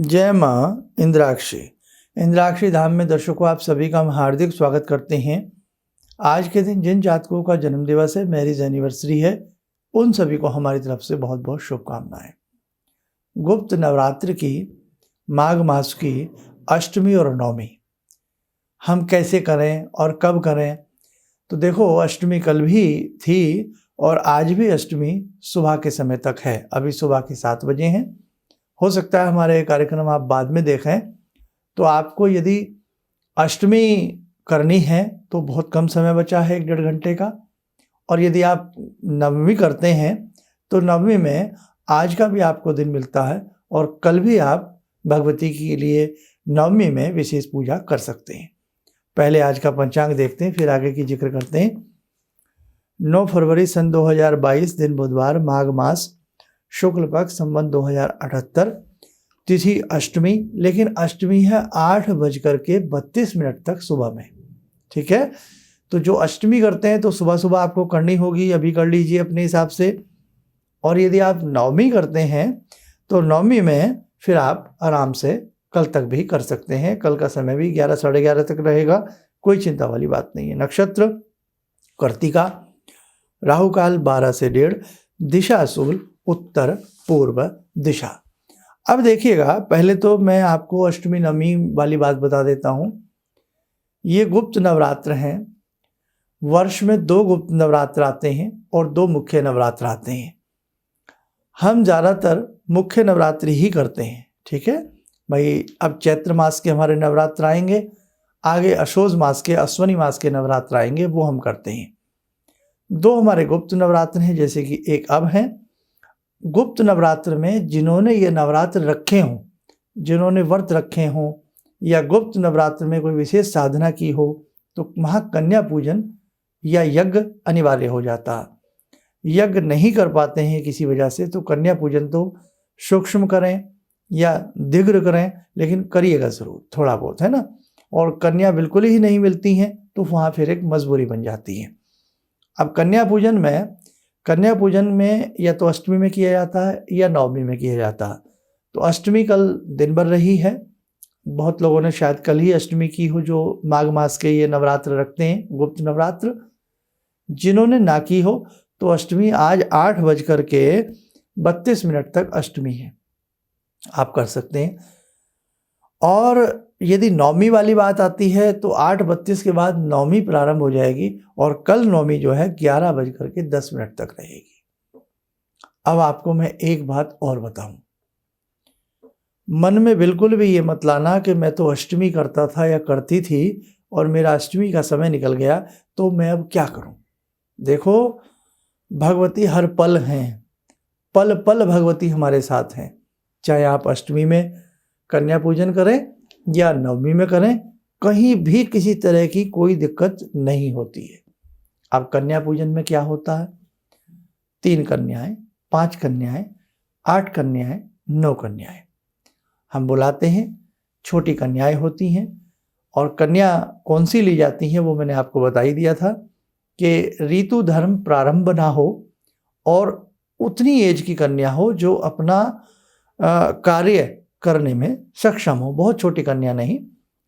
जय माँ इंद्राक्षी। इंद्राक्षी धाम में दर्शकों आप सभी का हम हार्दिक स्वागत करते हैं। आज के दिन जिन जातकों का जन्म दिवस है, मैरिज एनिवर्सरी है, उन सभी को हमारी तरफ से बहुत बहुत शुभकामनाएं। गुप्त नवरात्र की माघ मास की अष्टमी और नवमी हम कैसे करें और कब करें? तो देखो, अष्टमी कल भी थी और आज भी अष्टमी सुबह के समय तक है। अभी सुबह के 7 बजे हैं। हो सकता है हमारे कार्यक्रम आप बाद में देखें, तो आपको यदि अष्टमी करनी है तो बहुत कम समय बचा है, 1-1.5 घंटे का। और यदि आप नवमी करते हैं तो नवमी में आज का भी आपको दिन मिलता है और कल भी आप भगवती के लिए नवमी में विशेष पूजा कर सकते हैं। पहले आज का पंचांग देखते हैं, फिर आगे की जिक्र करते हैं। 9 फरवरी सन 2022, दिन बुधवार, माघ मास, शुक्ल पक्ष, संवत 2078, तिथि अष्टमी, लेकिन अष्टमी है 8:32 तक सुबह में। ठीक है, तो जो अष्टमी करते हैं तो सुबह सुबह आपको करनी होगी, अभी कर लीजिए अपने हिसाब से। और यदि आप नवमी करते हैं तो नवमी में फिर आप आराम से कल तक भी कर सकते हैं। कल का समय भी 11 साढ़े 11 तक रहेगा, कोई चिंता वाली बात नहीं है। नक्षत्र कर्तिका, राहु काल 12 से 1:30, दिशा शुक्ल उत्तर पूर्व दिशा। अब देखिएगा, पहले तो मैं आपको अष्टमी नवमी वाली बात बता देता हूँ। ये गुप्त नवरात्र हैं। वर्ष में 2 गुप्त नवरात्र आते हैं और 2 मुख्य नवरात्र आते हैं। हम ज़्यादातर मुख्य नवरात्रि ही करते हैं। ठीक है भाई, अब चैत्र मास के हमारे नवरात्र आएंगे, आगे अशोज मास के, अश्वनी मास के नवरात्र आएंगे, वो हम करते हैं। 2 हमारे गुप्त नवरात्र हैं, जैसे कि एक अब हैं। गुप्त नवरात्र में जिन्होंने ये नवरात्र रखे हों, जिन्होंने व्रत रखे हों या गुप्त नवरात्र में कोई विशेष साधना की हो, तो वहाँ कन्या पूजन या यज्ञ अनिवार्य हो जाता है। यज्ञ नहीं कर पाते हैं किसी वजह से, तो कन्या पूजन तो सूक्ष्म करें या दीर्घ करें, लेकिन करिएगा ज़रूर, थोड़ा बहुत, है ना। और कन्या बिल्कुल ही नहीं मिलती हैं तो वहाँ फिर एक मजबूरी बन जाती है। अब कन्या पूजन में या तो अष्टमी में किया जाता है या नवमी में किया जाता है। तो अष्टमी कल दिन भर रही है। बहुत लोगों ने शायद कल ही अष्टमी की हो, जो माघ मास के ये नवरात्र रखते हैं, गुप्त नवरात्र। जिन्होंने ना की हो तो अष्टमी आज 8:32 तक अष्टमी है, आप कर सकते हैं। और यदि नवमी वाली बात आती है तो 8:32 के बाद नवमी प्रारंभ हो जाएगी और कल नवमी जो है 11:10 तक रहेगी। अब आपको मैं एक बात और बताऊं, मन में बिल्कुल भी ये मत लाना कि मैं तो अष्टमी करता था या करती थी और मेरा अष्टमी का समय निकल गया तो मैं अब क्या करूं। देखो, भगवती हर पल हैं, पल पल भगवती हमारे साथ हैं। चाहे आप अष्टमी में कन्या पूजन करें या नवमी में करें, कहीं भी किसी तरह की कोई दिक्कत नहीं होती है। अब कन्या पूजन में क्या होता है? 3 कन्याएं, 5 कन्याएं, 8 कन्याएं, 9 कन्याएं हम बुलाते हैं। छोटी कन्याएं होती हैं। और कन्या कौन सी ली जाती हैं वो मैंने आपको बता ही दिया था कि ऋतु धर्म प्रारंभ ना हो और उतनी एज की कन्या हो जो अपना कार्य करने में सक्षम हो। बहुत छोटी कन्या नहीं,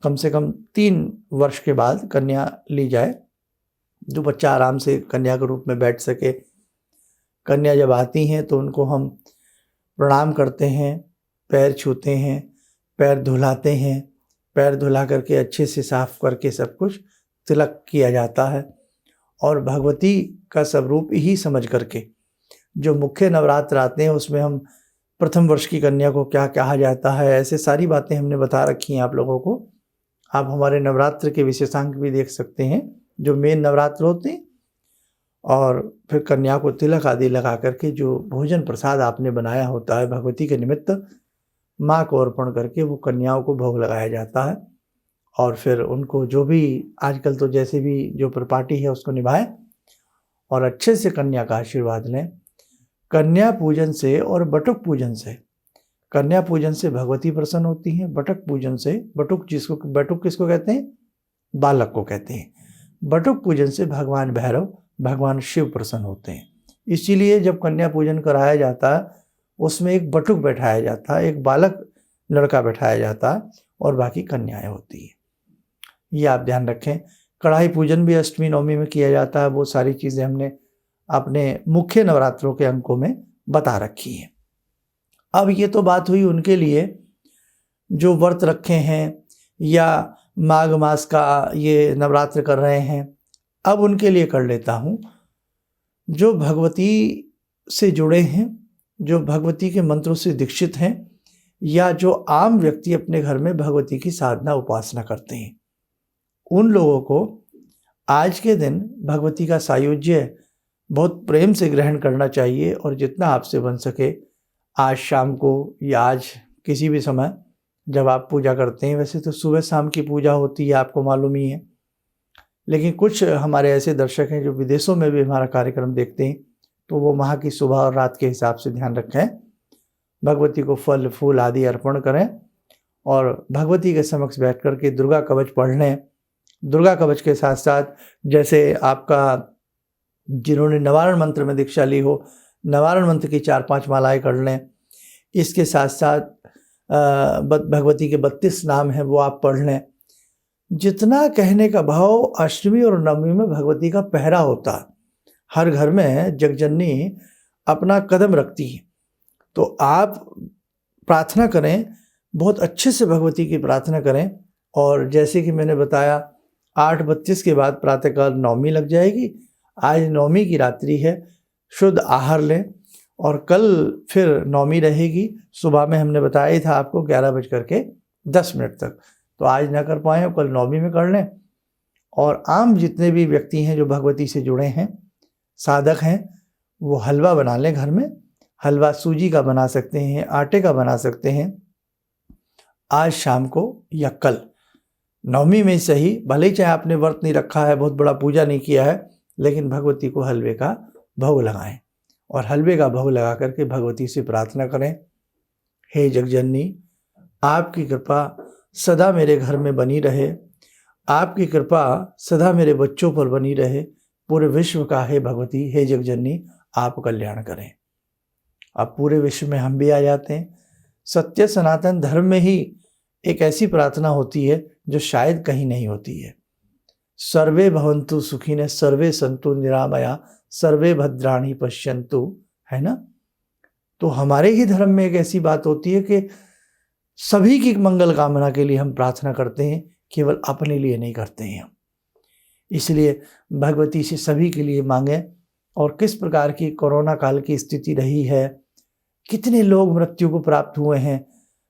कम से कम 3 वर्ष के बाद कन्या ली जाए, जो बच्चा आराम से कन्या के रूप में बैठ सके। कन्या जब आती हैं तो उनको हम प्रणाम करते हैं, पैर छूते हैं, पैर धुलाते हैं, पैर धुला करके अच्छे से साफ करके सब कुछ तिलक किया जाता है। और भगवती का स्वरूप ही समझ करके जो मुख्य नवरात्र आते हैं उसमें हम प्रथम वर्ष की कन्या को क्या कहा जाता है, ऐसे सारी बातें हमने बता रखी हैं आप लोगों को। आप हमारे नवरात्र के विशेषांक भी देख सकते हैं, जो मेन नवरात्र होते हैं। और फिर कन्या को तिलक आदि लगा करके जो भोजन प्रसाद आपने बनाया होता है भगवती के निमित्त, माँ को अर्पण करके वो कन्याओं को भोग लगाया जाता है। और फिर उनको जो भी आजकल तो जैसे भी जो परिपाटी है उसको निभाएं और अच्छे से कन्या का आशीर्वाद लें। कन्या पूजन से और बटुक पूजन से, कन्या पूजन से भगवती प्रसन्न होती हैं, बटुक पूजन से, बटुक किसको कहते हैं? बालक को कहते हैं। बटुक पूजन से भगवान भैरव, भगवान शिव प्रसन्न होते हैं। इसीलिए जब कन्या पूजन कराया जाता है उसमें एक बटुक बैठाया जाता है, एक बालक लड़का बैठाया जाता है और बाकी कन्याएं होती हैं। ये आप ध्यान रखें। कढ़ाई पूजन भी अष्टमी नवमी में किया जाता है। वो सारी चीज़ें हमने अपने मुख्य नवरात्रों के अंकों में बता रखी हैं। अब ये तो बात हुई उनके लिए जो व्रत रखे हैं या माघ मास का ये नवरात्र कर रहे हैं। अब उनके लिए कर लेता हूँ जो भगवती से जुड़े हैं, जो भगवती के मंत्रों से दीक्षित हैं, या जो आम व्यक्ति अपने घर में भगवती की साधना उपासना करते हैं। उन लोगों को आज के दिन भगवती का सायुज्य बहुत प्रेम से ग्रहण करना चाहिए और जितना आपसे बन सके आज शाम को या आज किसी भी समय जब आप पूजा करते हैं, वैसे तो सुबह शाम की पूजा होती है, आपको मालूम ही है, लेकिन कुछ हमारे ऐसे दर्शक हैं जो विदेशों में भी हमारा कार्यक्रम देखते हैं, तो वो वहाँ की सुबह और रात के हिसाब से ध्यान रखें, भगवती को फल फूल आदि अर्पण करें और भगवती के समक्ष बैठ कर के दुर्गा कवच पढ़ लें। दुर्गा कवच के साथ साथ जैसे आपका जिन्होंने नवारण मंत्र में दीक्षा ली हो, नवारण मंत्र की 4-5 मालाएं कर लें। इसके साथ साथ भगवती के 32 नाम हैं वो आप पढ़ लें। जितना कहने का भाव, अष्टमी और नवमी में भगवती का पहरा होता है। हर घर में जगजननी अपना कदम रखती है, तो आप प्रार्थना करें, बहुत अच्छे से भगवती की प्रार्थना करें। और जैसे कि मैंने बताया 8:32 के बाद प्रातःकाल नवमी लग जाएगी। आज नवमी की रात्रि है, शुद्ध आहार लें और कल फिर नवमी रहेगी। सुबह में हमने बताया था आपको 11:10 तक, तो आज ना कर पाए कल नवमी में कर लें। और आम जितने भी व्यक्ति हैं जो भगवती से जुड़े हैं, साधक हैं, वो हलवा बना लें घर में। हलवा सूजी का बना सकते हैं, आटे का बना सकते हैं, आज शाम को या कल नवमी में सही, भले ही चाहे आपने व्रत नहीं रखा है, बहुत बड़ा पूजा नहीं किया है, लेकिन भगवती को हलवे का भोग लगाएं और हलवे का भोग लगा करके भगवती से प्रार्थना करें, हे जगजननी, आपकी कृपा सदा मेरे घर में बनी रहे, आपकी कृपा सदा मेरे बच्चों पर बनी रहे, पूरे विश्व का हे भगवती, हे जगजननी, आप कल्याण करें। अब पूरे विश्व में हम भी आ जाते हैं। सत्य सनातन धर्म में ही एक ऐसी प्रार्थना होती है जो शायद कहीं नहीं होती है। सर्वे भवन्तु सुखिनः, सर्वे सन्तु निरामया, सर्वे भद्राणि पश्यन्तु, है ना। तो हमारे ही धर्म में एक ऐसी बात होती है कि सभी की मंगल कामना के लिए हम प्रार्थना करते हैं, केवल अपने लिए नहीं करते हैं हम। इसलिए भगवती से सभी के लिए मांगें। और किस प्रकार की कोरोना काल की स्थिति रही है, कितने लोग मृत्यु को प्राप्त हुए हैं,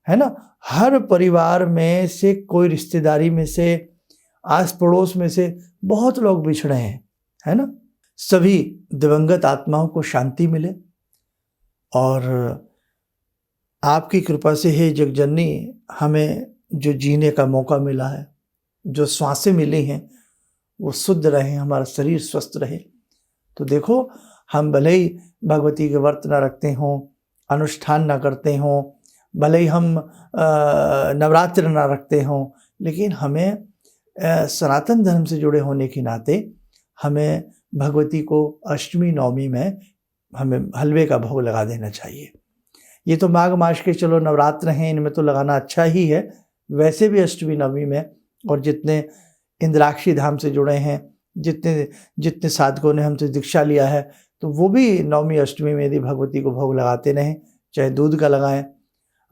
है ना। हर परिवार में से, कोई रिश्तेदारी में से, आस पड़ोस में से बहुत लोग बिछड़े हैं, है ना। सभी दिवंगत आत्माओं को शांति मिले और आपकी कृपा से हे जगजननी, हमें जो जीने का मौका मिला है, जो श्वासें मिली हैं, वो शुद्ध रहे, हमारा शरीर स्वस्थ रहे। तो देखो, हम भले ही भगवती के व्रत ना रखते हों, अनुष्ठान ना करते हों, भले ही हम नवरात्र ना रखते हों, लेकिन हमें सनातन धर्म से जुड़े होने के नाते हमें भगवती को अष्टमी नवमी में हमें हलवे का भोग लगा देना चाहिए। ये तो माघ मास के चलो नवरात्र हैं, इनमें तो लगाना अच्छा ही है। वैसे भी अष्टमी नवमी में, और जितने इंद्राक्षी धाम से जुड़े हैं, जितने साधकों ने हमसे दीक्षा लिया है, तो वो भी नवमी अष्टमी में यदि भगवती को भोग लगाते रहें, चाहे दूध का लगाएं।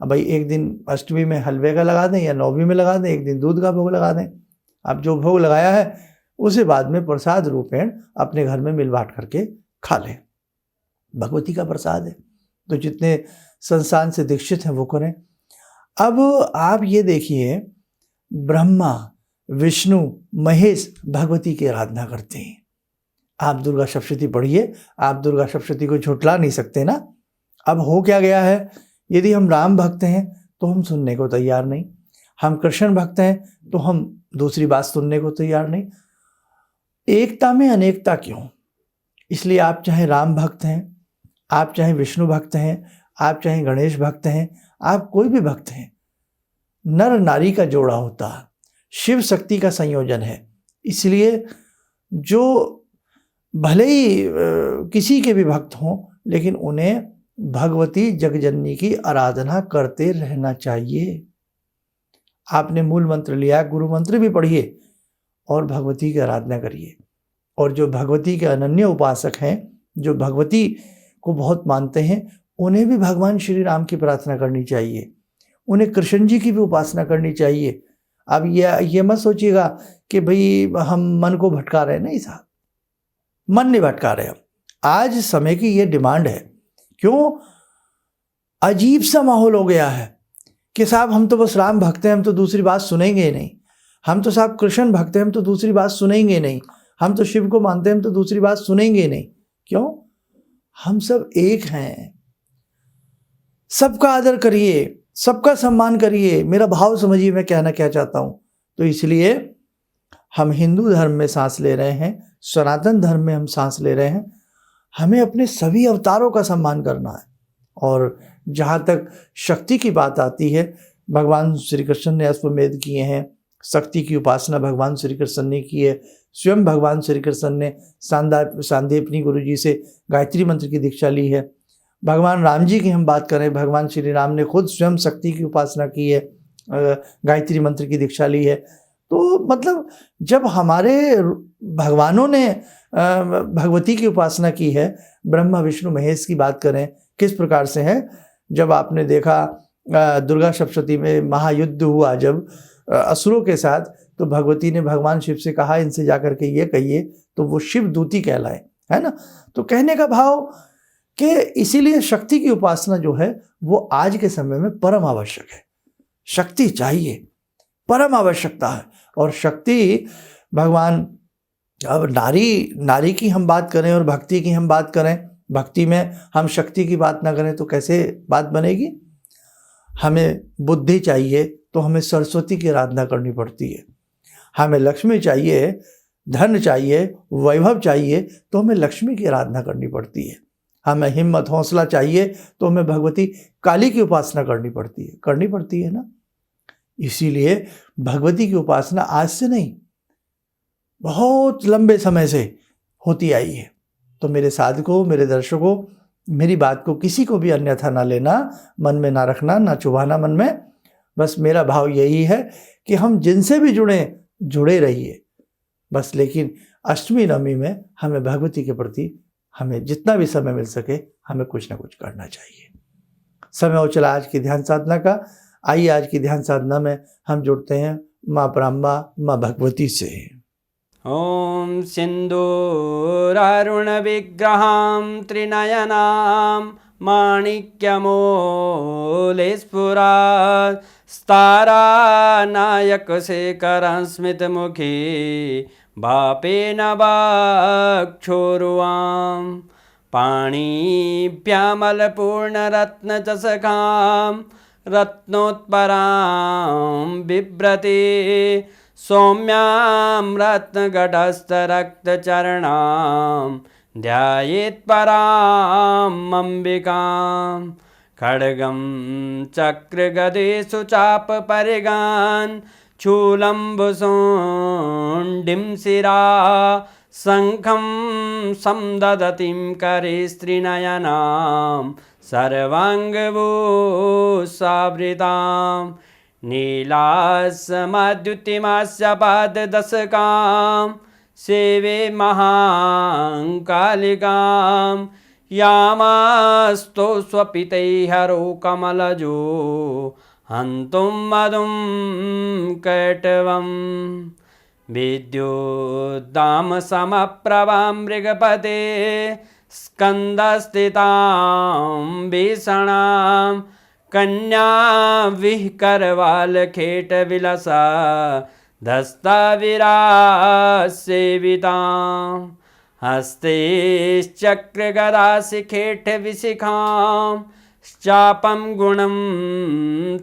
अब भाई एक दिन अष्टमी में हलवे का लगा दें या नवमी में लगा दें, एक दिन दूध का भोग लगा दें। अब जो भोग लगाया है उसे बाद में प्रसाद रूपेण अपने घर में मिल बांट करके खा लें। भगवती का प्रसाद है, तो जितने संस्थान से दीक्षित हैं वो करें। अब आप ये देखिए, ब्रह्मा, विष्णु, महेश भगवती की आराधना करते हैं। आप दुर्गा सप्तशती पढ़िए, आप दुर्गा सप्तशती को झुठला नहीं सकते ना। अब हो क्या गया है, यदि हम राम भक्त हैं तो हम सुनने को तैयार नहीं, हम कृष्ण भक्त हैं तो हम दूसरी बात सुनने को तैयार नहीं। एकता में अनेकता क्यों? इसलिए आप चाहे राम भक्त हैं, आप चाहे विष्णु भक्त हैं, आप चाहे गणेश भक्त हैं, आप कोई भी भक्त हैं, नर नारी का जोड़ा होता है, शिव शक्ति का संयोजन है। इसलिए जो भले ही किसी के भी भक्त हों, लेकिन उन्हें भगवती जगजननी की आराधना करते रहना चाहिए। आपने मूल मंत्र लिया, गुरु मंत्र भी पढ़िए और भगवती की आराधना करिए। और जो भगवती के अनन्य उपासक हैं, जो भगवती को बहुत मानते हैं, उन्हें भी भगवान श्री राम की प्रार्थना करनी चाहिए, उन्हें कृष्ण जी की भी उपासना करनी चाहिए। अब ये मत सोचिएगा कि भाई हम मन को भटका रहे हैं, नहीं साहब, मन नहीं भटका रहे हम। आज समय की ये डिमांड है। क्यों? अजीब सा माहौल हो गया है कि साहब हम तो बस राम भक्त हैं, हम तो दूसरी बात सुनेंगे ही नहीं। हम तो साहब कृष्ण भक्त हैं, हम तो दूसरी बात सुनेंगे नहीं। हम तो शिव को मानते हैं, हम तो दूसरी बात सुनेंगे नहीं। क्यों? हम सब एक हैं। सबका आदर करिए, सबका सम्मान करिए। मेरा भाव समझिए मैं कहना क्या चाहता हूं। तो इसलिए हम हिंदू धर्म में सांस ले रहे हैं, सनातन धर्म में हम सांस ले रहे हैं। हमें अपने सभी अवतारों का सम्मान करना है। और जहाँ तक शक्ति की बात आती है, भगवान श्री कृष्ण ने अश्वमेध किए हैं, शक्ति की उपासना भगवान श्री कृष्ण ने की है। स्वयं भगवान श्री कृष्ण ने सांदीपनी गुरु जी से गायत्री मंत्र की दीक्षा ली है। भगवान राम जी की हम बात करें, भगवान श्री राम ने खुद स्वयं शक्ति की उपासना की है, गायत्री मंत्र की दीक्षा ली है। तो मतलब जब हमारे भगवानों ने भगवती की उपासना की है, ब्रह्मा विष्णु महेश की बात करें, किस प्रकार से है। जब आपने देखा दुर्गा सप्तशती में महायुद्ध हुआ जब असुरों के साथ, तो भगवती ने भगवान शिव से कहा इनसे जाकर के ये कहिए तो वो शिव दूती कहलाए, है ना। तो कहने का भाव कि इसीलिए शक्ति की उपासना जो है वो आज के समय में परम आवश्यक है। शक्ति चाहिए, परम आवश्यकता है। और शक्ति भगवान, अब नारी की हम बात करें और भक्ति की हम बात करें, भक्ति में हम शक्ति की बात ना करें तो कैसे बात बनेगी। हमें बुद्धि चाहिए तो हमें सरस्वती की आराधना करनी पड़ती है। हमें लक्ष्मी चाहिए, धन चाहिए, वैभव चाहिए तो हमें लक्ष्मी की आराधना करनी पड़ती है। हमें हिम्मत हौसला चाहिए तो हमें भगवती काली की उपासना करनी पड़ती है ना। इसीलिए भगवती की उपासना आज से नहीं, बहुत लंबे समय से होती आई है। तो मेरे साधकों, मेरे दर्शकों, मेरी बात को किसी को भी अन्यथा ना लेना, मन में ना रखना, ना चुभाना मन में। बस मेरा भाव यही है कि हम जिनसे भी जुड़े रहिए बस। लेकिन अष्टमी नवमी में हमें भगवती के प्रति हमें जितना भी समय मिल सके हमें कुछ ना कुछ करना चाहिए। समय हो चला आज की ध्यान साधना का। आइए आज की ध्यान साधना में हम जुड़ते हैं माँ ब्रह्मा, माँ भगवती से। ॐ सिन्दूरारुणविग्रहां त्रिनयनां माणिक्यमूलस्फुरात् स्तारानायकशेखरं स्मितमुखी भापेन वक्षोरुवां पाणिभ्यामलपूर्णरत्नचषकां रत्नोत्परां बिभ्रति सौम्यां रत्नघटस्थरक्तचरणां ध्यायेत् पराम् अम्बिकां खड्गं चक्रगदेषु चापपरिगान् शूलम्बुशुण्डिं शिरा शङ्खं समदधतीं करे स्त्रीनयनां सर्वाङ्गभूषावृतां नीलासमद्युतिमास्य पाददशकां सेवे महाकालिकां यामास्तो स्वपितैहरो कमलजो हन्तुं मधुं कैटवं विद्युद्दामसमप्रभां मृगपते स्कन्दस्थितां भीषणां कन्या विहकरवालखेटविलसा धस्ताविरासेवितां हस्तेश्चक्रगदाशिखेटविशिखां चापं गुणं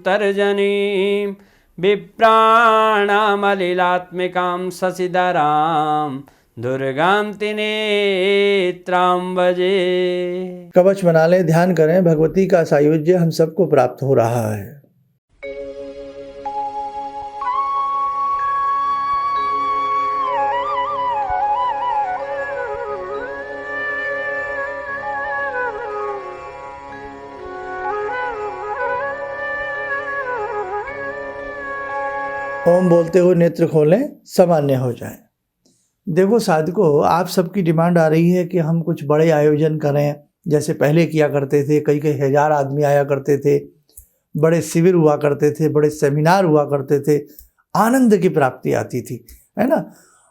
तर्जनीं विप्राणामलिलात्मिकां शशिधरां दुर्गां त्रिनेत्रां भजे। कवच बना लें, ध्यान करें, भगवती का सायुज्य हम सबको प्राप्त हो रहा है। ओम बोलते हुए नेत्र खोलें, सामान्य हो जाएं। देखो साधकों, आप सबकी डिमांड आ रही है कि हम कुछ बड़े आयोजन करें, जैसे पहले किया करते थे। कई कई हजार आदमी आया करते थे, बड़े शिविर हुआ करते थे, बड़े सेमिनार हुआ करते थे, आनंद की प्राप्ति आती थी, है ना।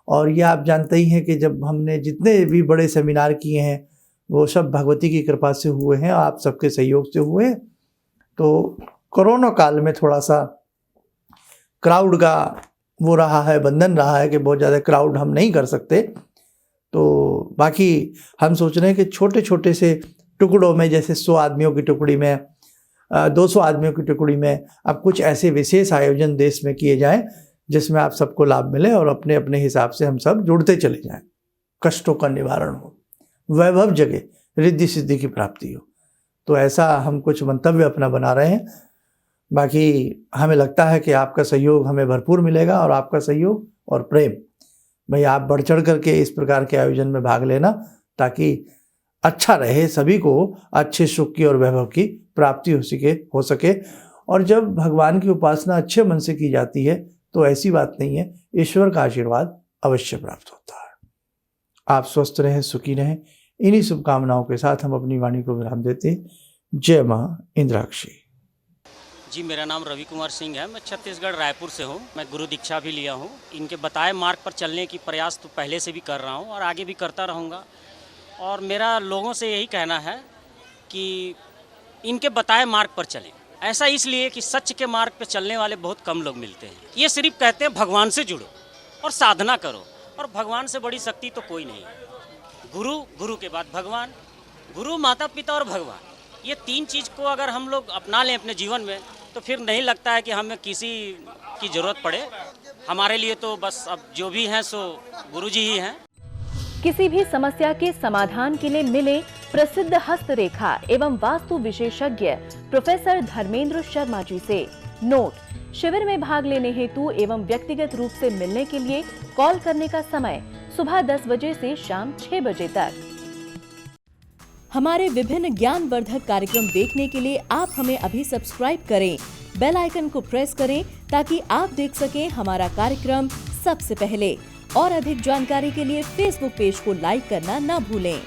और ये आप जानते ही हैं कि जब हमने जितने भी बड़े सेमिनार किए हैं वो सब भगवती की कृपा से हुए हैं, आप सबके सहयोग से हुए हैं। तो कोरोना काल में थोड़ा सा क्राउड का वो रहा है, बंधन रहा है कि बहुत ज़्यादा क्राउड हम नहीं कर सकते। तो बाकी हम सोच रहे हैं कि छोटे छोटे से टुकड़ों में, जैसे 100 आदमियों की टुकड़ी में, 200 आदमियों की टुकड़ी में, अब कुछ ऐसे विशेष आयोजन देश में किए जाएं जिसमें आप सबको लाभ मिले और अपने अपने हिसाब से हम सब जुड़ते चले जाएं, कष्टों का निवारण हो, वैभव जगे, रिद्धि सिद्धि की प्राप्ति हो। तो ऐसा हम कुछ मंतव्य अपना बना रहे हैं। बाकी हमें लगता है कि आपका सहयोग हमें भरपूर मिलेगा, और आपका सहयोग और प्रेम, भाई आप बढ़ चढ़ करके इस प्रकार के आयोजन में भाग लेना, ताकि अच्छा रहे, सभी को अच्छे सुख की और वैभव की प्राप्ति हो सके। और जब भगवान की उपासना अच्छे मन से की जाती है तो ऐसी बात नहीं है, ईश्वर का आशीर्वाद अवश्य प्राप्त होता है। आप स्वस्थ रहें, सुखी रहें। इन्हीं शुभकामनाओं के साथ हम अपनी वाणी को विराम देते हैं। जय मां इंद्राक्षी। जी, मेरा नाम रवि कुमार सिंह है। मैं छत्तीसगढ़ रायपुर से हूँ। मैं गुरु दीक्षा भी लिया हूँ। इनके बताए मार्ग पर चलने की प्रयास तो पहले से भी कर रहा हूँ और आगे भी करता रहूँगा। और मेरा लोगों से यही कहना है कि इनके बताए मार्ग पर चलें। ऐसा इसलिए कि सच के मार्ग पर चलने वाले बहुत कम लोग मिलते हैं। ये सिर्फ कहते हैं भगवान से जुड़ो और साधना करो, और भगवान से बड़ी शक्ति तो कोई नहीं है। गुरु के बाद भगवान, गुरु, माता पिता और भगवान, ये 3 चीज़ को अगर हम लोग अपना लें अपने जीवन में तो फिर नहीं लगता है कि हमें किसी की ज़रूरत पड़े। हमारे लिए तो बस अब जो भी हैं सो गुरु जी ही हैं। किसी भी समस्या के समाधान के लिए मिले प्रसिद्ध हस्तरेखा एवं वास्तु विशेषज्ञ प्रोफेसर धर्मेंद्र शर्मा जी से। नोट: शिविर में भाग लेने हेतु एवं व्यक्तिगत रूप से मिलने के लिए कॉल करने का समय सुबह 10 बजे से शाम 6 बजे तक। हमारे विभिन्न ज्ञानवर्धक कार्यक्रम देखने के लिए आप हमें अभी सब्सक्राइब करें, बेल आइकन को प्रेस करें ताकि आप देख सकें हमारा कार्यक्रम सबसे पहले। और अधिक जानकारी के लिए फेसबुक पेज को लाइक करना न भूलें।